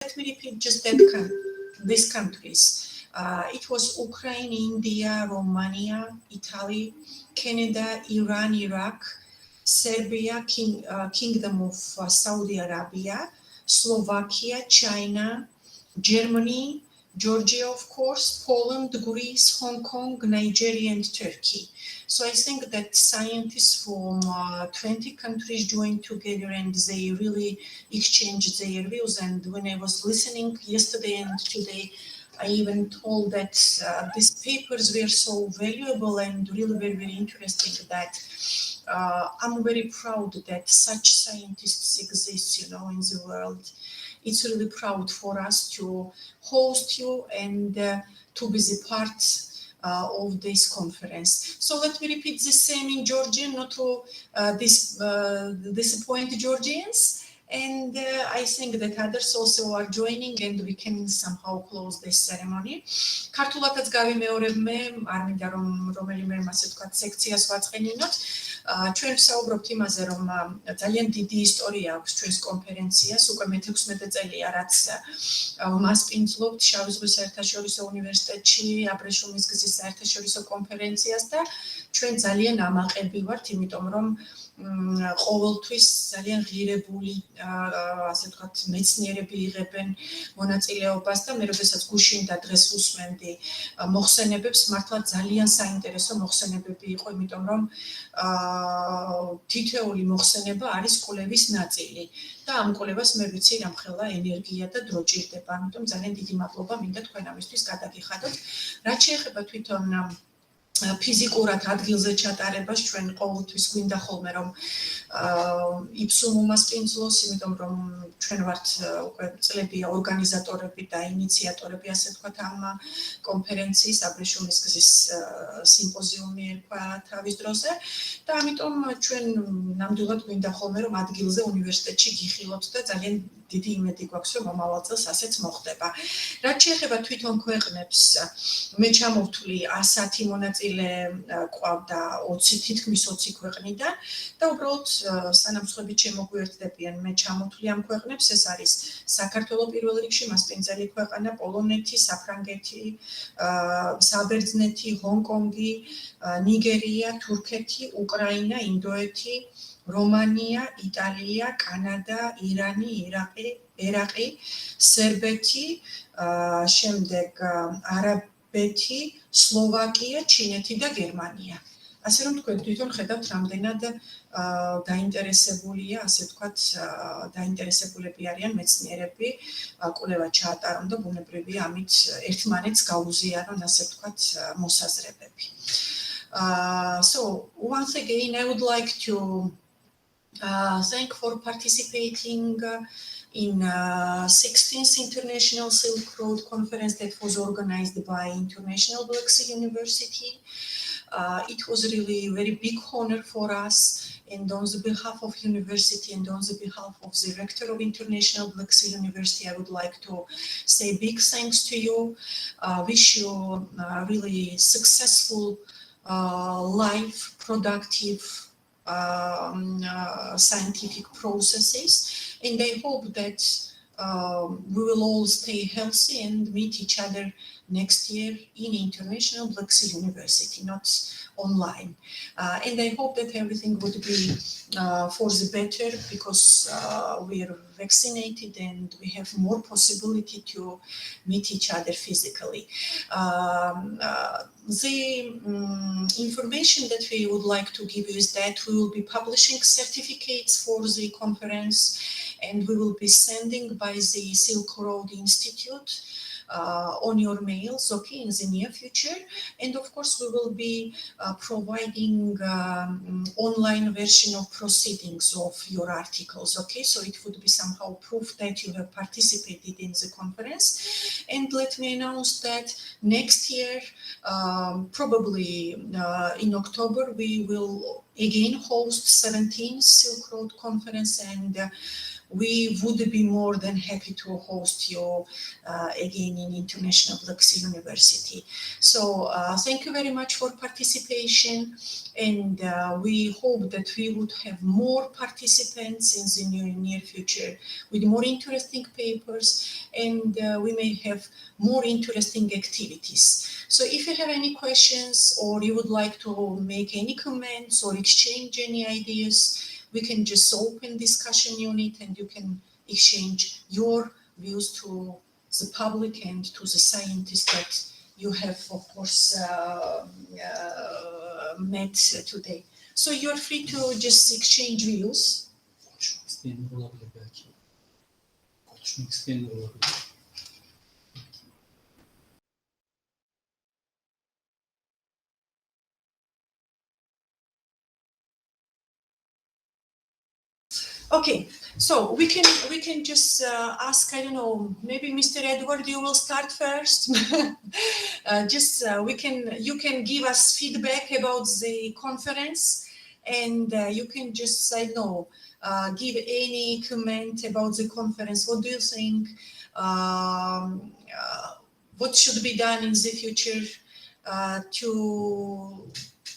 let me repeat just these countries. It was Ukraine, India, Romania, Italy, Canada, Iran, Iraq, Serbia, Kingdom of Saudi Arabia, Slovakia, China, Germany, Georgia, of course, Poland, Greece, Hong Kong, Nigeria, and Turkey. So I think that scientists from 20 countries joined together and they really exchanged their views. And when I was listening yesterday and today, I even told that these papers were so valuable and really very, very interesting that I'm very proud that such scientists exist, in the world. It's really proud for us to host you and to be the part of this conference. So let me repeat the same in Georgian, not to disappoint Georgians. And I think that others also are joining and we can somehow close this ceremony. ქართულადაც გავიმეორებ მე, არ მინდა რომ რომელიმე ასე ვთქვათ სექციას ვაწყენინოთ. ჩვენ ვსაუბრობთ იმაზე, რომ ძალიან დიდი ისტორია აქვს ჩვენს კონფერენციას, უკვე მე-16 წელია, რაც ვმასპინძლობთ შავი ზღვის საერთაშორისო უნივერსიტეტში აბრეშუმის გზის საერთაშორისო კონფერენციას და ჩვენ ძალიან ამაყები ვართ, იმიტომ რომ ყოველთვის ძალიან ღირებული ასე ვთქვათ მეცნიერები იღებენ მონაწილეობას და მე როდესაც გუშინ და დღეს უსმენდი მოხსენებებს, მართლა ძალიან საინტერესო მოხსენებები იყო, იმიტომ რომ თითოეული მოხსენება არის კვლევის ნაწილი და ამ კვლევას მე ვიცი რამხელა ენერგია და დრო ჭირდება, ამიტომ ძალიან დიდი მადლობა მინდა თქვენ ამისთვის გადაგიხადოთ. რაც შეეხება თვითონ ფიზიკურად ადგილზე ჩატარებას, ჩვენ ყოველთვის გვინდა ხოლმე რომ IBSU მომასპინძლოს, იმიტომ რომ ჩვენ ვართ უკვე წლებია ორგანიზატორები და ინიციატორები, ასე ვთქვათ, ამ კონფერენციის აბრეშუმის გზის სიმპოზიუმი ერქვა თავის დროზე და ამიტომ ჩვენ ნამდვილად გვინდა ხოლმე რომ ადგილზე უნივერსიტეტში გიხილოთ და ძალიან დიდი იმედი გვაქვს რომ მომავალ წელს ასეც მოხდება. რაც შეეხება თვითონ ქვეყნებს, მე ჩამოვთვლი 110 მონაწილე ყავდა 20 თითქმის 20 ქვეყნიდან და უბრალოდ სანამსხვებით შემოგვიერთდებიან. მე ჩამოვთვლი ამ ქვეყნებს, ეს არის საქართველოს პირველ რიგში მასპინძელი ქვეყანა, პოლონეთი, საფრანგეთი, საბერძნეთი, ჰონკონგი, ნიგერია, თურქეთი, უკრაინა, ინდოეთი, რომანია, იტალია, კანადა, ირანი, ერაყი, სერბეთი, შემდეგ არაბეთი, სლოვაკია, ჩინეთი და გერმანია. ასე რომ თქვენ თვითონ ხედავთ რამდენად დაინტერესებულია, ასე ვთქვათ, დაინტერესებულები არიან მეცნიერები კვლევა ჩაატარონ და ბუნებრივია ამით ერთმანეთს გაუზიარონ, ასე ვთქვათ, მოსაზრებები. So once again I would like to thank for participating in 16th International Silk Road Conference that was organized by International Black Sea University. It was really a very big honor for us, and on the behalf of university and on the behalf of the rector of International Black Sea University, I would like to say big thanks to you. Wish you really successful life, productive scientific processes, and I hope that we will all stay healthy and meet each other next year in International Black Sea University, not online. And I hope that everything would be for the better because we are vaccinated and we have more possibility to meet each other physically. The information that we would like to give you is that we will be publishing certificates for the conference and we will be sending by the Silk Road Institute on your mails, okay, in the near future. And of course, we will be providing online version of proceedings of your articles, okay? So it would be somehow proof that you have participated in the conference. And let me announce that next year, probably in October, we will again host 17th Silk Road Conference, and we would be more than happy to host you again in International Luxe University. So thank you very much for participation, and we hope that we would have more participants in the near future with more interesting papers, and we may have more interesting activities. So if you have any questions or you would like to make any comments or exchange any ideas, we can just open discussion unit and you can exchange your views to the public and to the scientists that you have, of course, met today. So you're free to just exchange views. Konuşmak isteyen olabilir belki. Konuşmak isteyen olabilir. Okay, so we can just ask, I don't know, maybe Mr. Edward, you will start first. Just you can give us feedback about the conference, and you can just, I don't know, give any comment about the conference. What do you think? What should be done in the future to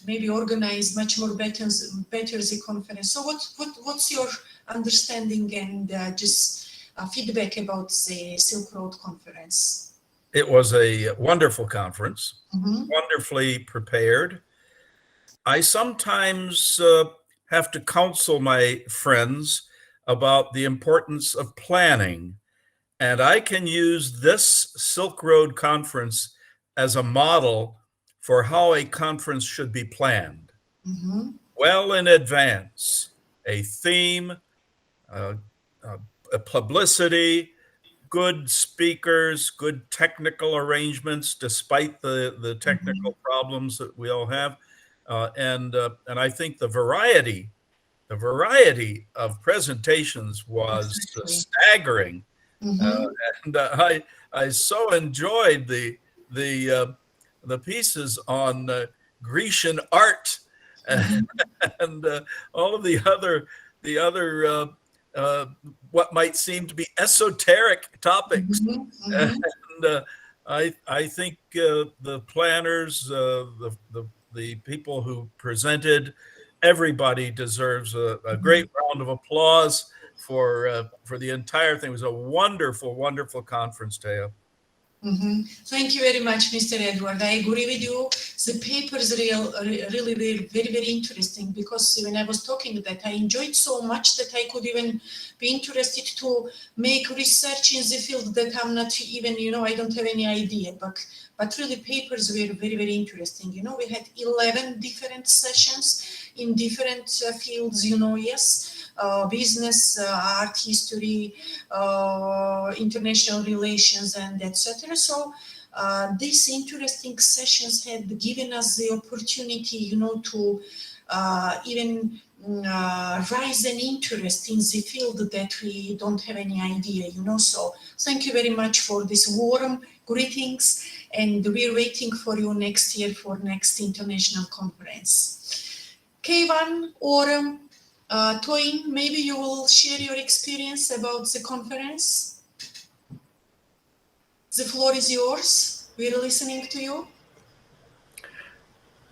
maybe organize much more better the conference? So what's your understanding and just feedback about the Silk Road Conference? It was a wonderful conference, Mm-hmm. wonderfully prepared. I sometimes have to counsel my friends about the importance of planning, and I can use this Silk Road Conference as a model for how a conference should be planned. Mm-hmm. Well in advance, a theme, a publicity, good speakers, good technical arrangements, despite the technical problems that we all have, and I think the variety of presentations was Exactly. staggering, Mm-hmm. and I so enjoyed the pieces on Grecian art Mm-hmm. and all of the other uh, what might seem to be esoteric topics. Mm-hmm. And Mm-hmm. I think the planners, the people who presented, everybody deserves a great round of applause for the entire thing. It was a wonderful, wonderful conference, Taya. Mm-hmm. Thank you very much, Mr. Edward. I agree with you. The papers really were very, very interesting, because when I was talking that, I enjoyed so much that I could even be interested to make research in the field that I'm not even, I don't have any idea. But really, papers were very, very interesting. We had 11 different sessions in different fields, yes. Business, art history, international relations, and etc. So these interesting sessions had given us the opportunity, to even rise an interest in the field that we don't have any idea, So thank you very much for this warm greetings, and we're waiting for you next year for next international conference. Keivan or Toyin, maybe you will share your experience about the conference. The floor is yours. We're listening to you.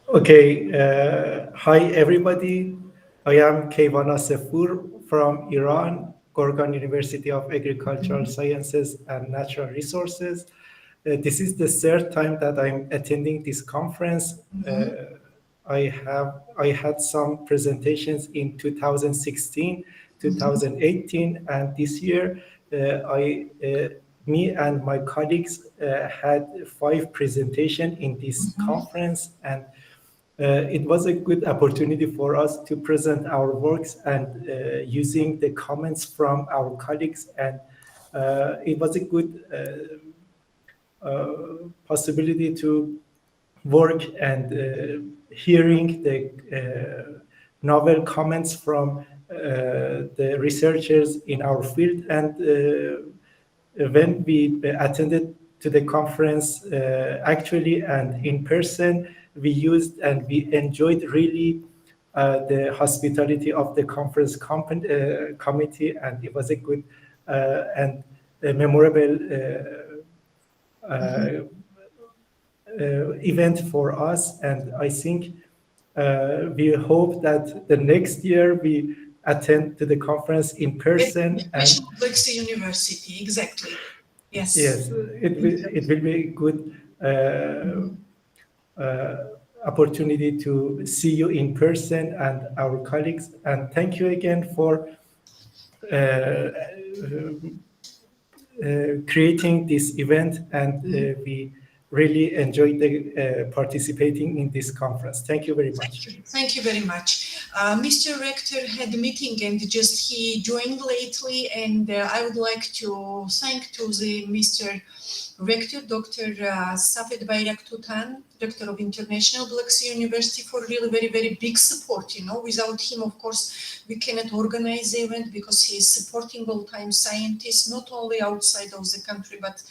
Okay, hi everybody. I am Keyvan Asefur from Iran, Gorgan University of Agricultural Sciences and Natural Resources. This is the third time that I'm attending this conference. I had some presentations in 2016, 2018, and this year me and my colleagues had 5 presentations in this conference, and it was a good opportunity for us to present our works and using the comments from our colleagues, and it was a good possibility to work and hearing the novel comments from the researchers in our field. And when we attended to the conference actually and in person, we used and we enjoyed really the hospitality of the conference committee, and it was a good and a memorable event for us. And I think we hope that the next year we attend to the conference in person. And National Black Sea University, exactly. Yes. yes, it will be a good opportunity to see you in person and our colleagues. And thank you again for creating this event. And we really enjoyed participating in this conference. Thank you very much. Thank you very much. Mr. Rector had a meeting and just he joined lately, and I would like to thank to the Mr. Rector, Dr. Safed Bayrak Tutan, Rector of International Black Sea University, for really very, very big support. You know, without him, of course, we cannot organize the event, because he is supporting all-time scientists, not only outside of the country, but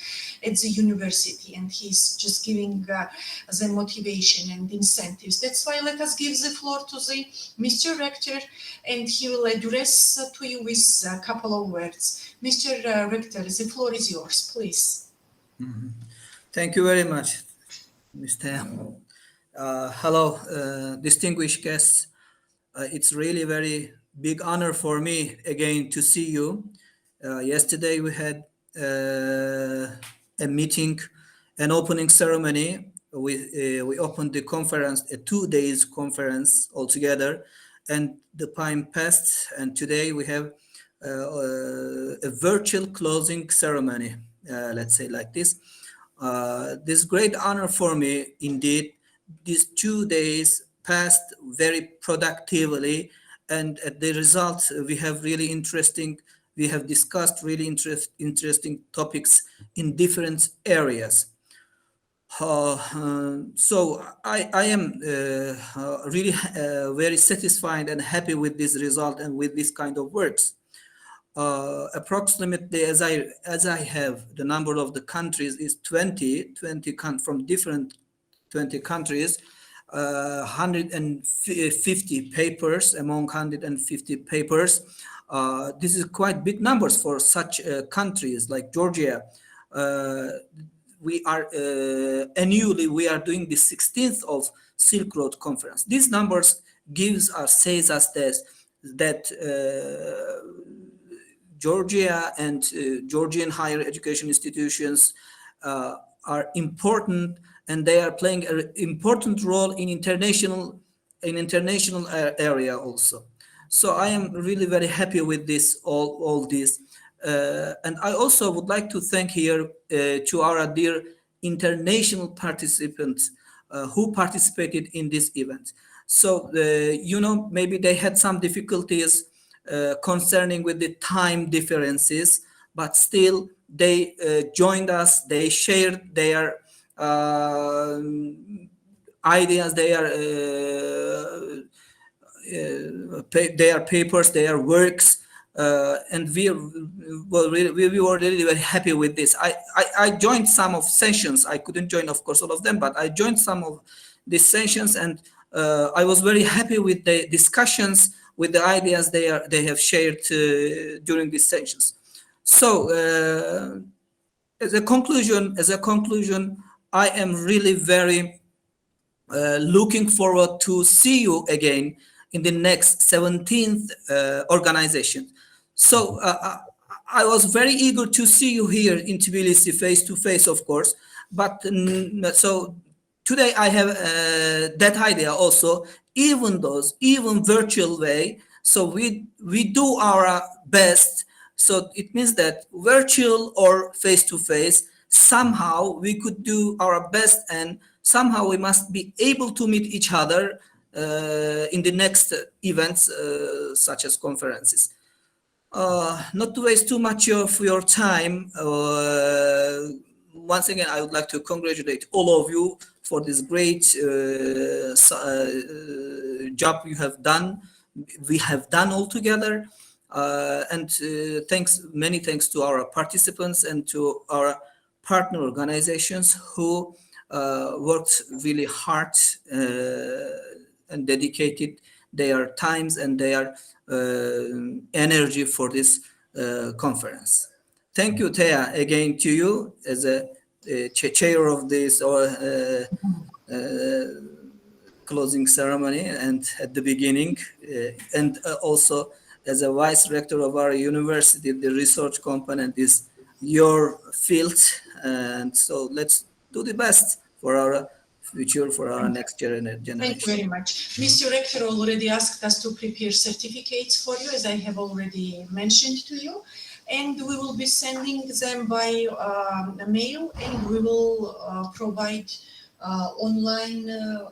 at the university, and he's just giving the motivation and incentives. That's why let us give the floor to the Mr. Rector, and he will address to you with a couple of words. Mr. Rector, the floor is yours, please. Thank you very much, Mr. Hello, distinguished guests. It's really very big honor for me again to see you. Yesterday we had a meeting, an opening ceremony. We opened the conference, a 2 days conference altogether, and the time passed, and today we have a virtual closing ceremony, let's say like this. This great honor for me indeed. These 2 days passed very productively, and at the result we have discussed really interesting topics in different areas. So I am really very satisfied and happy with this result and with this kind of works. Approximately, as I have the number of the countries is 20 from different 20 countries, 150 papers among 150 papers. This is quite big numbers for such countries like Georgia. We are annually we are doing the 16th of Silk Road Conference. These numbers says us this, that Georgia and Georgian higher education institutions are important, and they are playing an important role in international area also. So I am really very happy with this all this, and I also would like to thank here to our dear international participants who participated in this event. So maybe they had some difficulties concerning with the time differences, but still they joined us. They shared their ideas, their papers, their works, and we were really very happy with this. I joined some of sessions. I couldn't join, of course, all of them, but I joined some of these sessions, and I was very happy with the discussions, with the ideas they have shared during these sessions. So as a conclusion, I am really very looking forward to see you again in the next 17th organization. So I was very eager to see you here in Tbilisi face to face, of course. But so today I have that idea also, even virtual way. So we do our best. So it means that virtual or face to face, somehow we could do our best, and somehow we must be able to meet each other in the next events, such as conferences. Not to waste too much of your time, once again, I would like to congratulate all of you for this great job you have done. We have done all together, and many thanks to our participants and to our partner organizations who worked really hard and dedicated their times and their energy for this conference. Thank you, Thea, again to you as a chair of this closing ceremony and at the beginning, and also as a vice rector of our university. The research component is your field, and so let's do the best for our future, for our next generation. Thank you very much. Mr. Rector already asked us to prepare certificates for you, as I have already mentioned to you. And we will be sending them by mail, and we will provide online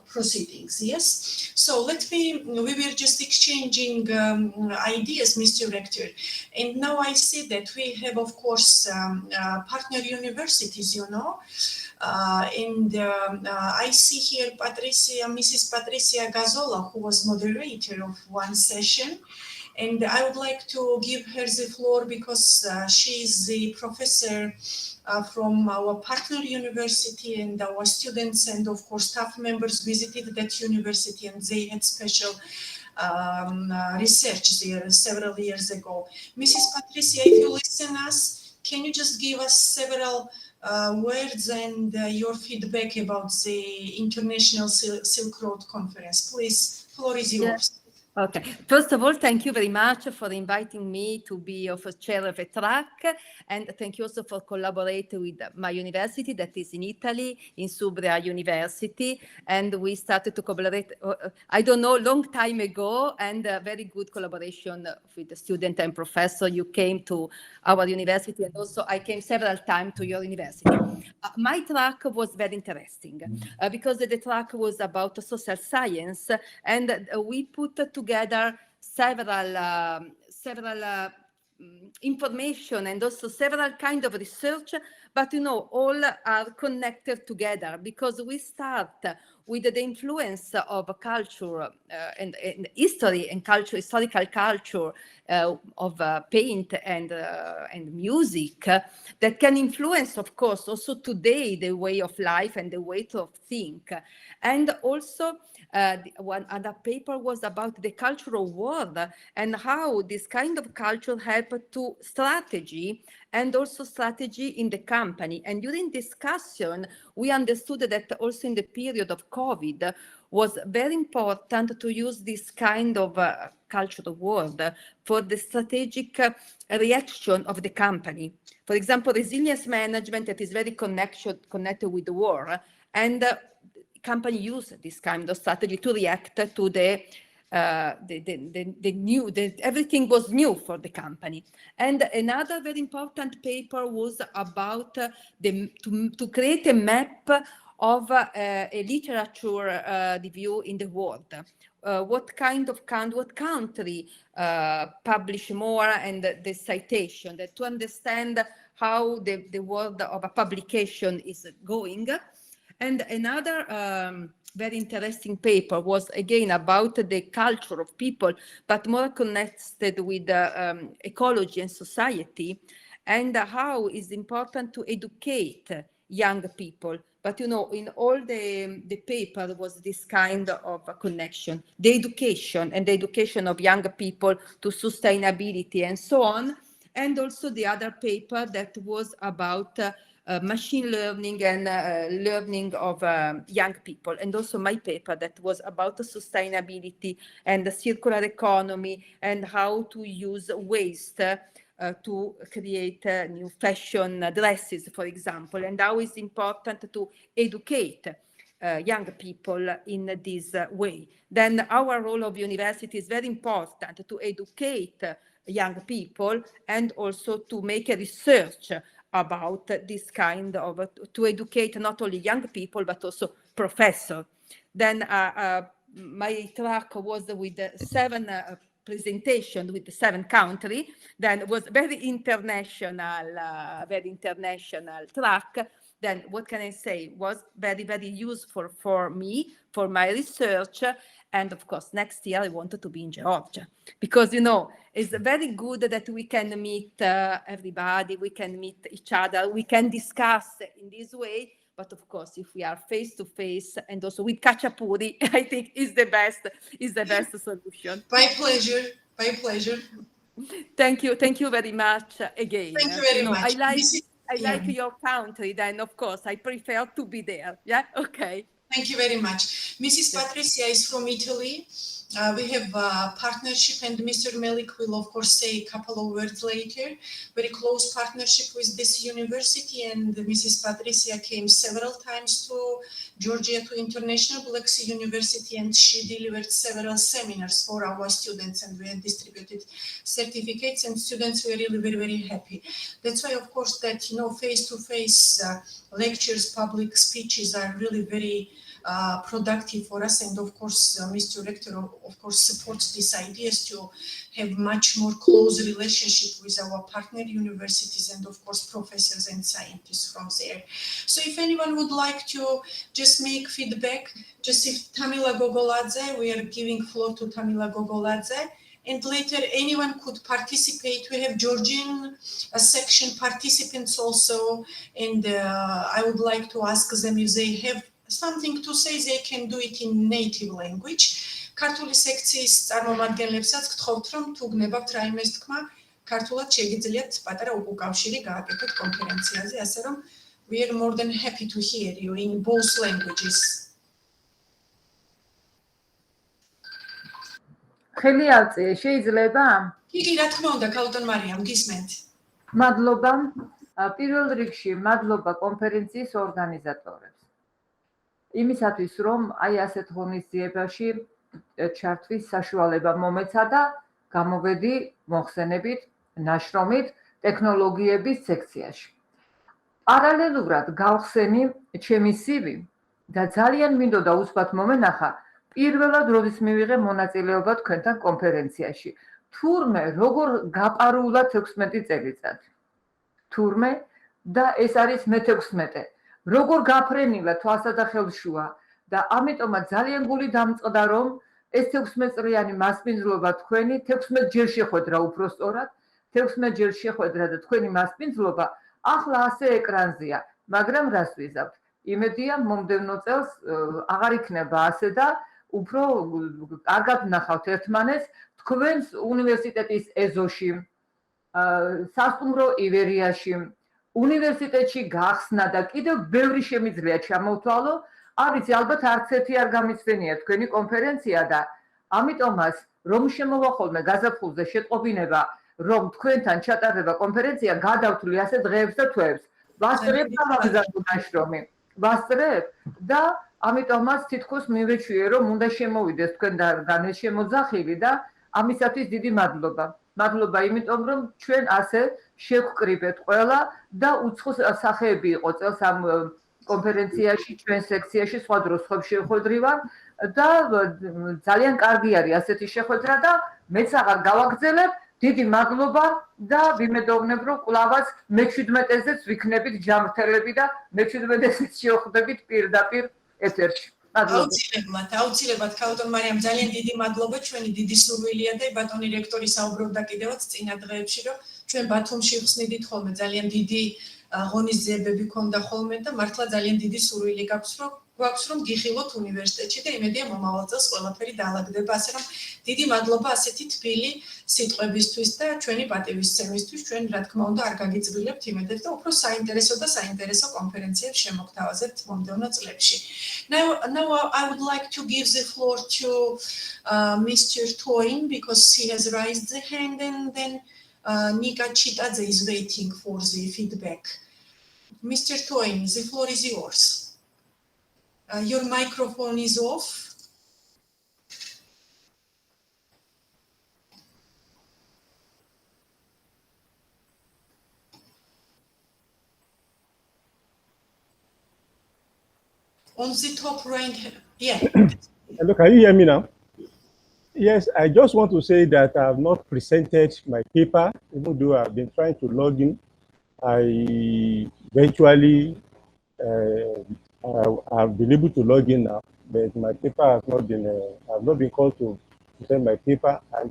proceedings. Yes. So we were just exchanging ideas, Mr. Rector. And now I see that we have, of course, partner universities, you know. I see here Mrs. Patricia Gazzola, who was moderator of one session. And I would like to give her the floor because she is the professor from our partner university, and our students and of course staff members visited that university, and they had special research there several years ago. Mrs. Patricia, if you listen us, can you just give us several words and your feedback about the International Silk Road Conference? Please, floor is yours. Yes. Okay. First of all, thank you very much for inviting me to be of a chair of a track, and thank you also for collaborating with my university that is in Italy, in Subria University, and we started to collaborate, I don't know, long time ago, and very good collaboration with the student and professor. You came to our university, and also I came several times to your university. My track was very interesting because the track was about social science, and we put together several information and also several kind of research, but you know, all are connected together because we start with the influence of culture and history and culture, historical culture of paint and music that can influence, of course, also today the way of life and the way to think. And also one other paper was about the cultural world and how this kind of culture helped to strategy and also strategy in the company. And during discussion, we understood that also in the period of COVID was very important to use this kind of cultural world for the strategic reaction of the company. For example, resilience management that is very connected with the war, and company use this kind of strategy to react to the new, everything was new for the company. And another very important paper was about to create a map of a literature review in the world. What kind of what country publish more, and the citation, that to understand how the world of a publication is going. And another very interesting paper was again about the culture of people, but more connected with ecology and society, and how it's important to educate young people. But you know, in all the paper was this kind of a connection, the education of young people to sustainability and so on. And also the other paper that was about machine learning and learning of young people, and also my paper that was about sustainability and the circular economy and how to use waste to create new fashion dresses, for example, and how it's important to educate young people in this way. Then our role of university is very important to educate young people and also to make a research about this kind of, to educate not only young people, but also professors. Then my track was with 7 presentation with 7 countries. Then it was very international track. Then what can I say, was very, very useful for me, for my research. And of course, next year I wanted to be in Georgia because, you know, it's very good that we can meet everybody, we can meet each other, we can discuss in this way. But of course, if we are face to face and also with Kachapuri, I think is the best solution. My pleasure. My pleasure. Thank you very much again. Thank you very much. I like your country, then of course I prefer to be there. Yeah, okay. Thank you very much. Mrs. Patricia is from Italy. We have a partnership, and Mr. Melik will, of course, say a couple of words later. Very close partnership with this university, and Mrs. Patricia came several times to Georgia, to International Black Sea University, and she delivered several seminars for our students, and we had distributed certificates, and students were really very, very happy. That's why, of course, that, face-to-face lectures, public speeches are really very productive for us, and of course Mr. Rector of course supports these ideas to have much more close relationship with our partner universities and of course professors and scientists from there. So if anyone would like to just make feedback, just if Tamila Gogoladze, we are giving floor to Tamila Gogoladze, and later anyone could participate. We have Georgian section participants also, and I would like to ask them if they have something to say, they can do it in native language. ქართული სექციის წარმომადგენლებსაც გთხოვთ, რომ თუ გნებავთ რაიმეს თქმა, ქართულად შეგიძლიათ პატარა უკავშირი გააკეთოთ კონფერენციაზე, ასე რომ we are more than happy to hear you in both languages. ხელი აწე, შეიძლება? კი, რა თქმა უნდა, ქალბატონ მარიამ, გისმენთ. მადლობა. პირველ რიგში მადლობა კონფერენციის ორგანიზატორებს. იმისათვის, რომ აი ასეთ ღონისძიებაში ჩართვის საშუალება მომეცა და გამოვედი მოხსენებით, ნაშრომით ტექნოლოგიების სექციაში. პარალელურად გავხსენი ჩემი CV და ძალიან მინდოდა უსვათ მომენახა პირველად როდის მივიღე მონაწილეობა თქვენთან კონფერენციაში. თურმე როგორ გაპარულა 16 წელიწადი. თურმე და ეს არის მე-16. როგორ გაფრენილა თვალსა და ხელშუა და ამიტომაც ძალიან გული დამწყდა, რომ ეს 16 წლიანი მასპინძლობა თქვენი 16 ჯერ შეხვედრა უпростоრად, 16 ჯერ შეხვედრა და თქვენი მასპინძლობა ახლა ასე ეკრანზეა, მაგრამ რას ვიზავთ? იმედია მომდევნო წელს აღარ იქნება ასე და უფრო კარგად ვნახავთ ერთმანეს თქვენს უნივერსიტეტის ეზოში, სასტუმრო ივერიაში, უნივერსიტეტში გახსნა და კიდევ ბევრი შემიძლია ჩამოვთვალო. არ ვიცი, ალბათ არც ერთი არ გამიცდენია თქვენი კონფერენცია და ამიტომაც რომ შემოვა ხოლმე გაზაფხულზე შეტყობინება, რომ თქვენთან ჩატარდება კონფერენცია, გადავთვლი ასე დღეებს და თვეებს. ვასწრებ და ვაგზავნო ნაშრომი. ვასწრებ და ამიტომაც თითქოს მივეჩვიე, რომ უნდა შემოვიდეს თქვენგან ეს შემოძახილი და ამისათვის დიდი მადლობა. მადლობა იმიტომ, რომ ჩვენ ასე შევკრიბეთ ყველა და უცხო სახეები იყო წელს ამ კონფერენციაში, ჩვენ სექციაში სხვა დროს ხომ შეხვედრივარ და ძალიან კარგი არის ასეთი შეხვედრა და მეც აღარ გავაგრძელებ. დიდი მადლობა და ვიმედოვნებ, რომ კვლავაც მე-17-ზეც ვიქნებით ჯანმრთელები და მე-17-ზეც შევხვდებით პირდაპირ ეთერში. აუცილებლად, ქალბატონ მარიამ, ძალიან დიდი მადლობა, ჩვენი დიდი სურვილია და ბატონი რექტორი საუბრობდა კიდევაც წინა დღეებში, რომ ჩვენ ბათუმში ვხსნიდით ხოლმე, ძალიან დიდი ღონისძიებები ქონდა ხოლმე და მართლა ძალიან დიდი სურვილი გვაქვს, რომ გიხილოთ უნივერსიტეტში და იმედია მომავალ წელს ყველაფერი დაალაგდება, ასე რომ დიდი მადლობა ასეთი თბილი სიტყვებისთვის და ჩვენი პატივისცემისთვის. ჩვენ რა თქმა უნდა არ გაგიწვილებთ იმედებს და უფრო საინტერესო კონფერენციებს შემოგთავაზებთ მომდევნო წლებში. Now I would like to give the floor to Mr. Toin because he has raised the hand, and then Nika Chitadze is waiting for the feedback. Mr. Toin, the floor is yours. Your microphone is off. On the top right, yeah. Hello, can you hear me now? Yes, I just want to say that I have not presented my paper, even though I've been trying to log in. I eventually I've been able to log in now, but my paper has not been. I've not been called to present my paper, and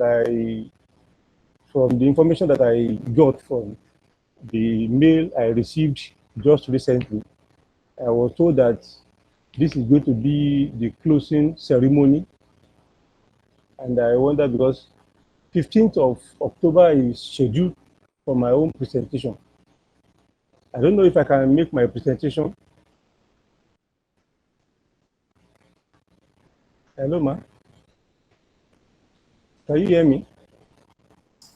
from the information that I got from the mail I received just recently, I was told that this is going to be the closing ceremony. And I wonder because 15th of October is scheduled for my own presentation. I don't know if I can make my presentation. Hello, ma. Can you hear me?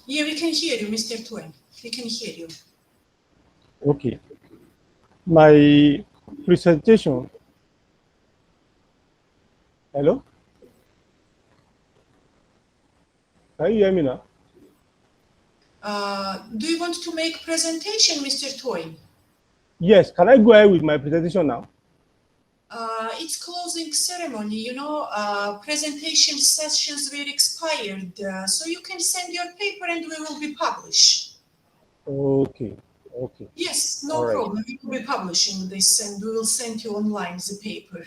Yeah, we can hear you, Mr. Twain. We can hear you. Okay. My presentation. Hello? Can you hear me now? Do you want to make presentation, Mr. Twain? Yes. Can I go ahead with my presentation now? It's closing ceremony, you know, presentation sessions were expired, so you can send your paper and we will be published. Okay. Okay. Yes, no All right. problem. We will be publishing this and we will send you online the paper.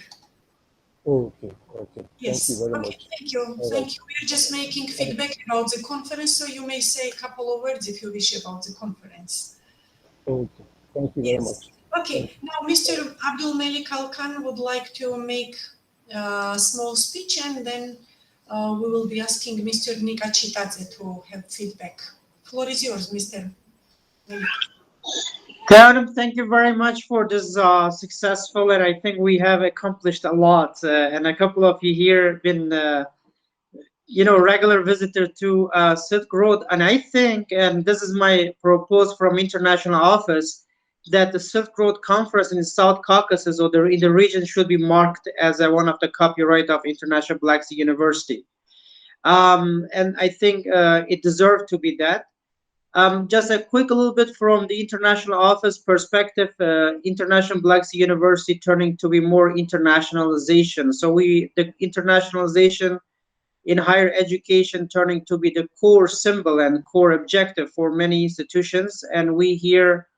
Okay. Okay. Yes. Thank you very Okay, much. thank you. All Thank right. you. We're just making feedback about the conference, so you may say a couple of words if you wish about the conference. Okay. Thank you very Yes. much. Okay. Now, Mr. Abdul Malik Alkan would like to make a small speech, and then we will be asking Mr. Nika Chitadze to have feedback. Floor is yours, Mr. Malik. Adam, thank you very much for this successful, and I think we have accomplished a lot. And a couple of you here been, regular visitor to Silk Road, and I think, and this is my propose from international office, that the Silk Road Conference in the South Caucasus or in the region should be marked as one of the copyright of International Black Sea University. And I think it deserved to be that. Just a quick little bit from the international office perspective, International Black Sea University turning to be more internationalization. So the internationalization in higher education turning to be the core symbol and core objective for many institutions. And we here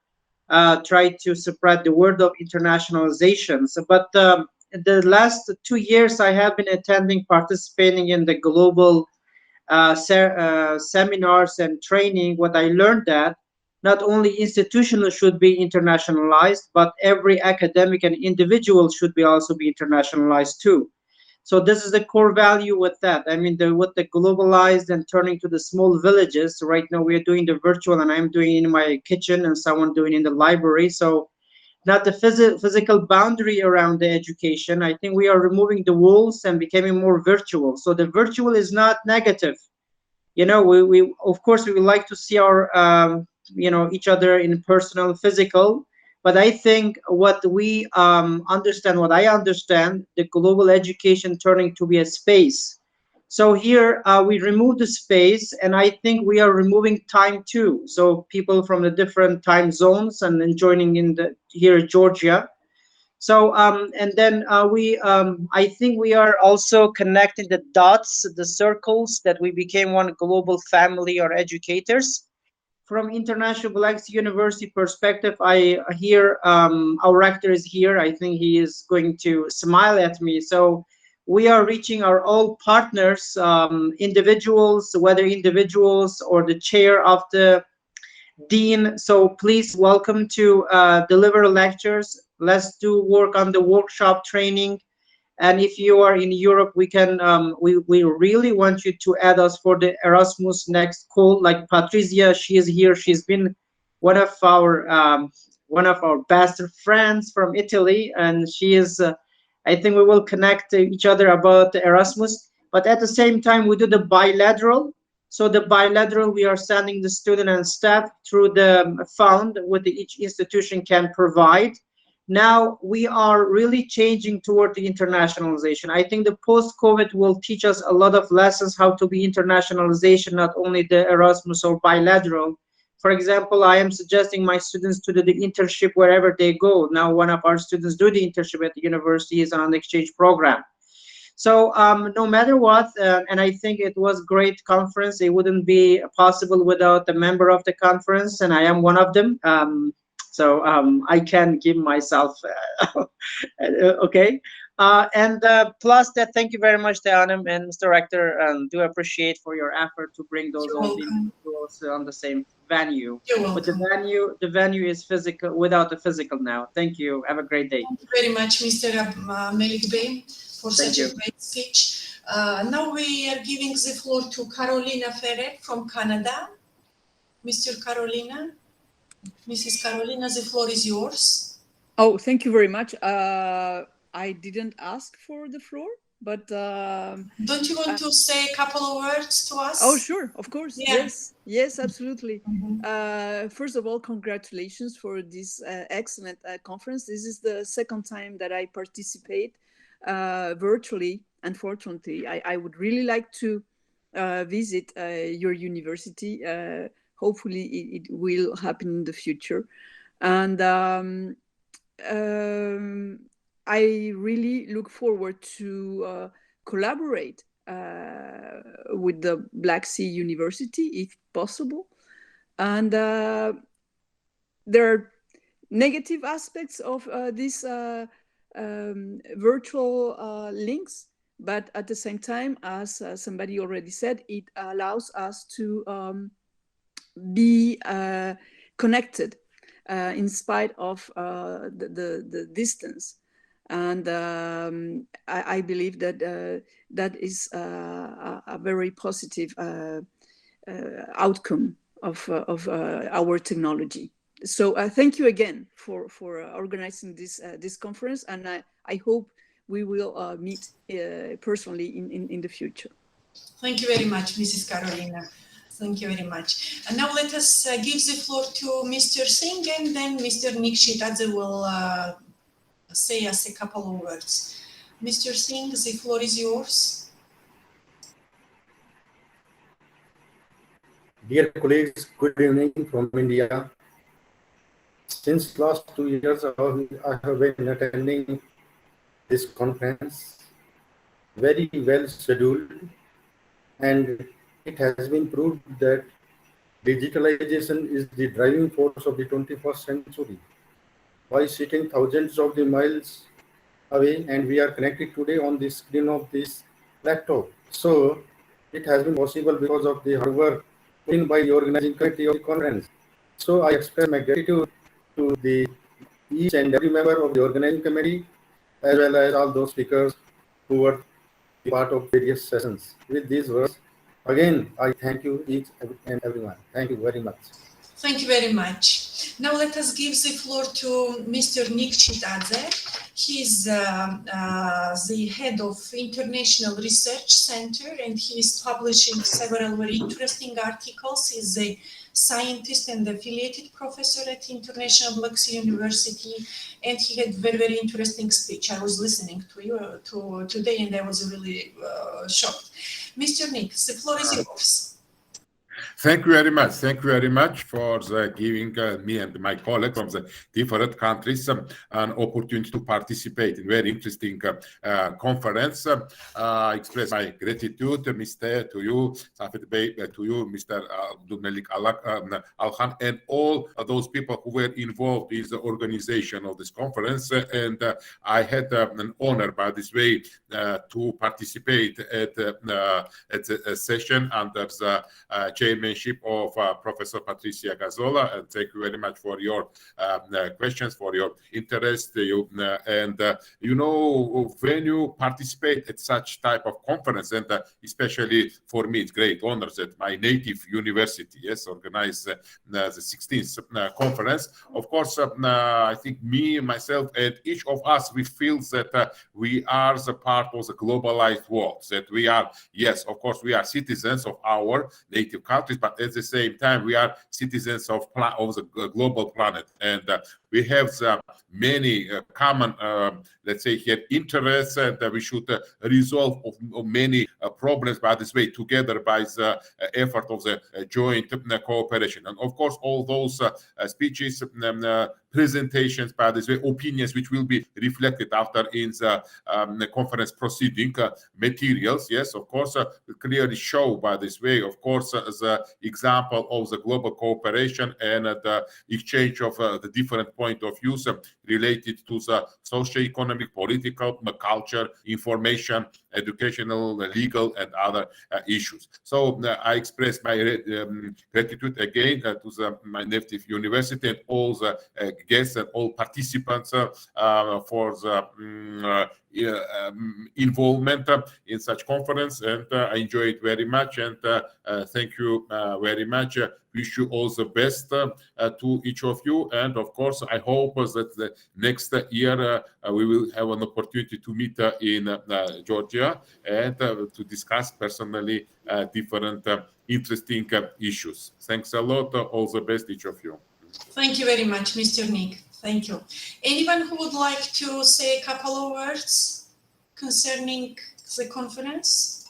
try to spread the word of internationalization. But the last 2 years, I have been participating in the global seminars and training. What I learned that not only institutions should be internationalized, but every academic and individual should be also be internationalized too. So this is the core value with that. I mean, with the globalized and turning to the small villages. Right now we are doing the virtual, and I'm doing it in my kitchen, and someone doing it in the library. So not the physical boundary around the education. I think we are removing the walls and becoming more virtual. So the virtual is not negative. We of course we would like to see our each other in personal, physical. But I think what I understand, the global education turning to be a space. So here we remove the space, and I think we are removing time too. So people from the different time zones and then joining in here Georgia. So and then I think we are also connecting the dots, the circles, that we became one global family or educators. From International Black Sea University perspective, I hear our rector is here. I think he is going to smile at me. So we are reaching our all partners, individuals, whether individuals or the chair of the dean. So please welcome to deliver lectures. Let's do work on the workshop training. And if you are in Europe, we can we really want you to add us for the Erasmus next call. Like Patricia, she is here. She's been one of our best friends from Italy, and she is. I think we will connect to each other about the Erasmus. But at the same time, we do the bilateral. So the bilateral, we are sending the student and staff through the fund what each institution can provide. Now we are really changing toward the internationalization. I think the post-COVID will teach us a lot of lessons how to be internationalization, not only the Erasmus or bilateral. For example, I am suggesting my students to do the internship wherever they go. Now one of our students do the internship at the university is on the exchange program. So no matter what, and I think it was great conference. It wouldn't be possible without a member of the conference, and I am one of them. So I can give myself okay. And plus that, thank you very much, Teanem and Mr. Rector, and do appreciate for your effort to bring those You're all these welcome. to our also on the same venue. You're But the venue is physical without the physical now. Thank you. Have a great day. Thank you very much, Mr. Melik Bey, for such a great speech. Now we are giving the floor to Carolina Ferrer from Canada. Mr. Carolina, Mrs. Carolina, the floor is yours. Oh, thank you very much. I didn't ask for the floor, but don't you want to say a couple of words to us? Oh, sure, of course. Yeah. Yes, absolutely. First of all, congratulations for this excellent conference. This is the second time that I participate virtually. Unfortunately, I would really like to visit your university. Hopefully, it will happen in the future. And I really look forward to collaborate with the Black Sea University, if possible. And there are negative aspects of these virtual links, but at the same time, as somebody already said, it allows us to be connected in spite of the distance. And I believe that that is a very positive outcome of our technology. So thank you again for organizing this conference, and I hope we will meet personally in the future. Thank you very much, Mrs. Carolina. Thank you very much. And now let us give the floor to Mr. Singh, and then Mr. Nikshitadze will say us a couple of words. Mr. Singh, the floor is yours. Dear colleagues, good evening from India. Since last 2 years, I have been attending this conference, very well scheduled, and it has been proved that digitalization is the driving force of the 21st century. By sitting thousands of the miles away, and we are connected today on the screen of this laptop. So it has been possible because of the hard work put in by the organizing committee of the conference. So I express my gratitude to each and every member of the organizing committee, as well as all those speakers who were part of various sessions. With these words, again, I thank you each and everyone. Thank you very much. Thank you very much. Now let us give the floor to Mr. Nikshitadze. He is the head of International Research Center, and he is publishing several very interesting articles. He is a scientist and affiliated professor at International Black Sea University, and he had very, very interesting speech. I was listening to you today, and I was really shocked. Mr. Nick, the floor is yours. Thank you very much. Thank you very much for giving me and my colleagues from the different countries an opportunity to participate in very interesting conference. I express my gratitude to you, Safed Bey, to you, Mr. Abdulmalik Alhan, and all those people who were involved in the organization of this conference. And I had an honor, by this way, to participate at a session under the chairmanship of Professor Patricia Gazzola. And thank you very much for your questions, for your interest. You know, when you participate at such type of conference, and especially for me, it's great honor that my native university, yes, organized the 16th conference. Of course, I think me, myself, and each of us, we feel that we are the part of the globalized world, that we are, yes, of course, we are citizens of our native countries, but at the same time, we are citizens of the global planet. And we have many common, let's say here, interests that we should resolve of many problems by this way together by the effort of the joint cooperation. And of course, all those speeches, presentations, by this way, opinions which will be reflected after in the conference proceeding materials, yes, of course, clearly show by this way, of course, the example of the global cooperation and the exchange of the different point of views related to the socio-economic, political, culture, information, educational, legal, and other issues. So I express my gratitude again to my native university and all the guests and all participants for the involvement in such conference, and I enjoy it very much, and thank you very much. Wish you all the best to each of you, and of course I hope that the next year we will have an opportunity to meet in Georgia and to discuss personally different interesting issues. Thanks a lot. All the best, each of you. Thank you very much, Mr. Nick. Thank you. Anyone who would like to say a couple of words concerning the conference?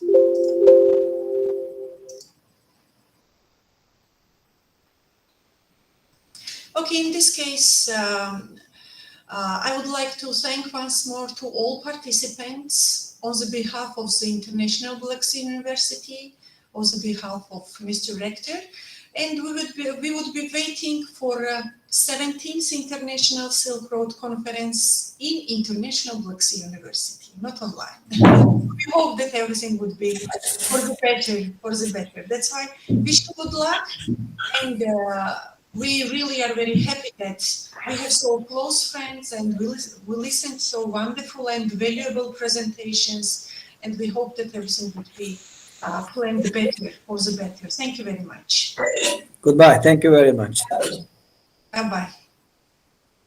Okay, in this case, I would like to thank once more to all participants on the behalf of the International Black Sea University, on the behalf of Mr. Rector, and we would be waiting for 17th International Silk Road Conference in International Black Sea University, not online. We hope that everything would be for the better. That's why wish you good luck, and we really are very happy that we have so close friends and we listened so wonderful and valuable presentations, and we hope that everything would be planned better for the better. Thank you very much. Goodbye. Thank you very much. Bye-bye.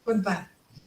Goodbye.